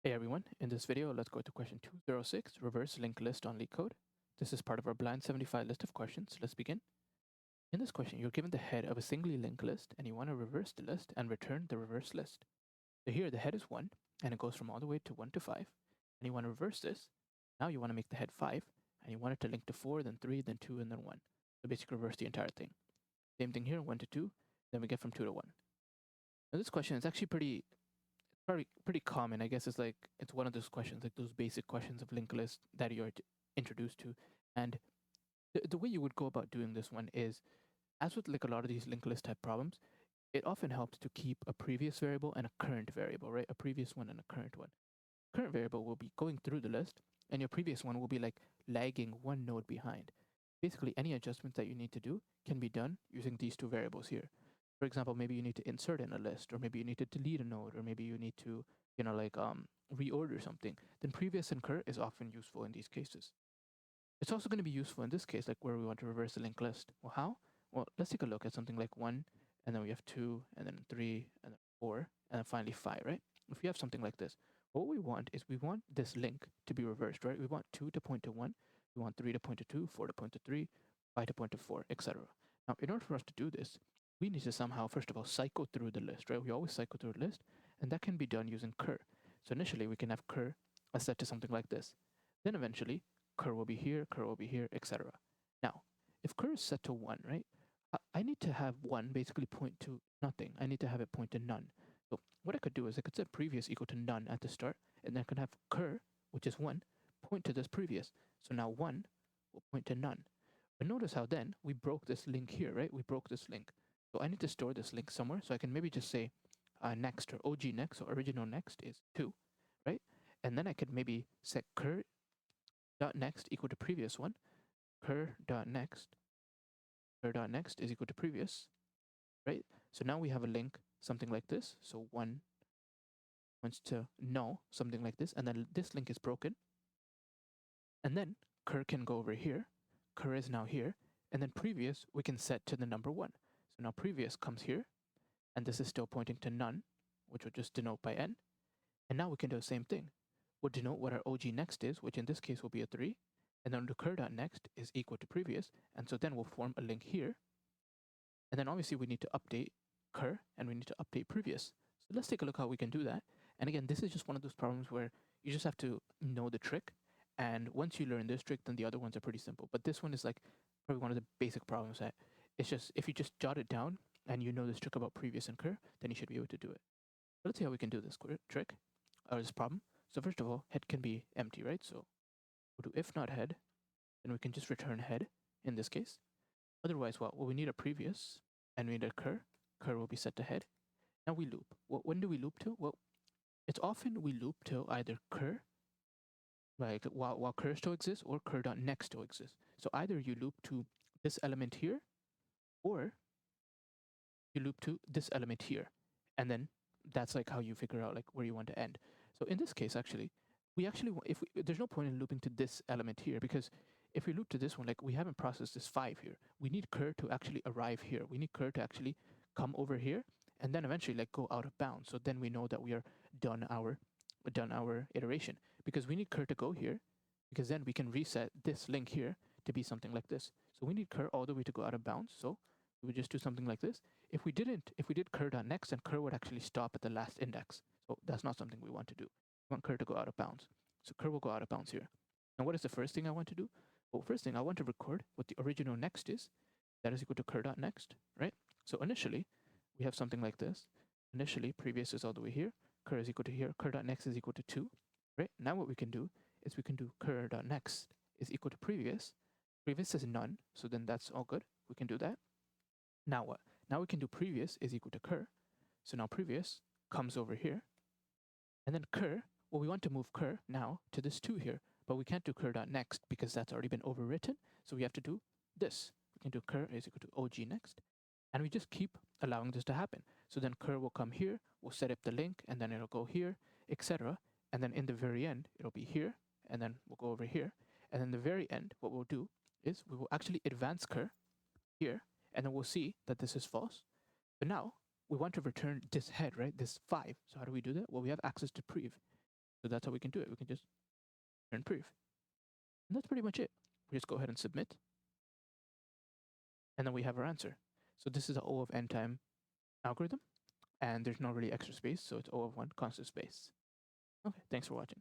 Hey everyone, in this video, let's go to question 206, reverse linked list on Leetcode. This is part of our blind 75 list of questions. Let's begin. In this question, you're given the head of a singly linked list and you want to reverse the list and return the reverse list. So here the head is 1 and it goes from all the way to 1 to 5 and you want to reverse this. Now you want to make the head 5 and you want it to link to 4, then 3, then 2, and then 1. So basically reverse the entire thing. Same thing here, 1 to 2, then we get from 2 to 1. Now this question is actually pretty common. I guess it's one of those questions, like those basic questions of linked list that you're introduced to. And the way you would go about doing this one is, as with like a lot of these linked list type problems, it often helps to keep a previous variable and a current variable, right? A previous one and a current one. Current variable will be going through the list, and your previous one will be like lagging one node behind. Basically, any adjustments that you need to do can be done using these two variables here. For example, maybe you need to insert in a list, or maybe you need to delete a node, or maybe you need to, reorder something. Then previous and cur is often useful in these cases. It's also going to be useful in this case, like where we want to reverse the linked list. Well, how? Well, let's take a look at something like 1, and then we have 2, and then 3, and then 4, and then finally 5, right? If we have something like this, what we want is we want this link to be reversed, right? We want 2 to point to 1, we want 3 to point to 2, 4 to point to 3, 5 to point to 4, etc. Now, in order for us to do this, we need to somehow, first of all, cycle through the list, right? We always cycle through a list, and that can be done using cur. So initially, we can have cur set to something like this. Then eventually, cur will be here, etc. Now, if cur is set to 1, right, I need to have 1 basically point to nothing. I need to have it point to none. So what I could do is I could set previous equal to none at the start, and then I could have cur, which is 1, point to this previous. So now 1 will point to none. But notice how then we broke this link here, right? We broke this link. So I need to store this link somewhere. So I can maybe just say next, or OG next, or original next is 2, right? And then I could maybe set cur dot next equal to previous one. Cur dot next is equal to previous, right? So now we have a link something like this. So 1 wants to null something like this, and then this link is broken. And then cur can go over here. Cur is now here, and then previous we can set to the number 1. So now previous comes here, and this is still pointing to none, which would just denote by n. And now we can do the same thing. We'll denote what our OG next is, which in this case will be a 3, and then the cur.next is equal to previous, and so then we'll form a link here. And then obviously we need to update cur, and we need to update previous. So let's take a look how we can do that. And again, this is just one of those problems where you just have to know the trick, and once you learn this trick, then the other ones are pretty simple. But this one is like probably one of the basic problems that it's just, if you just jot it down and you know this trick about previous and cur, then you should be able to do it. So let's see how we can do this trick, or this problem. So first of all, head can be empty, right? So we'll do if not head, then we can just return head in this case. Otherwise, well, we need a previous, and we need a cur. Cur will be set to head. Now we loop. When do we loop to? Well, it's often we loop till either cur, like while cur still exists, or cur.next still exists. So either you loop to this element here, or you loop to this element here. And then that's like how you figure out like where you want to end. So in this case, actually, there's no point in looping to this element here, because if we loop to this one, like we haven't processed this 5 here. We need cur to actually arrive here. We need cur to actually come over here and then eventually like go out of bounds. So then we know that we are done our iteration, because we need cur to go here, because then we can reset this link here to be something like this. So we need cur all the way to go out of bounds. So we would just do something like this. If we did cur.next, then cur would actually stop at the last index. So that's not something we want to do. We want cur to go out of bounds. So cur will go out of bounds here. Now what is the first thing I want to do? Well, first thing I want to record what the original next is. That is equal to cur.next, right? So initially, we have something like this. Initially, previous is all the way here. Cur is equal to here. Cur.next is equal to 2, right? Now what we can do is we can do cur.next is equal to previous. Previous is none, so then that's all good. We can do that. Now what? Now we can do previous is equal to cur. So now previous comes over here. And then cur, well, we want to move cur now to this 2 here, but we can't do cur.next because that's already been overwritten. So we have to do this. We can do cur is equal to OG next. And we just keep allowing this to happen. So then cur will come here, we'll set up the link, and then it'll go here, etc. And then in the very end, it'll be here, and then we'll go over here. And then the very end, what we'll do is we will actually advance cur here, and then we'll see that this is false. But now we want to return this head, right? This 5. So how do we do that? Well, we have access to prev. So that's how we can do it. We can just return proof. And that's pretty much it. We just go ahead and submit. And then we have our answer. So this is the O of n time algorithm. And there's no really extra space. So it's O of 1 constant space. Okay, thanks for watching.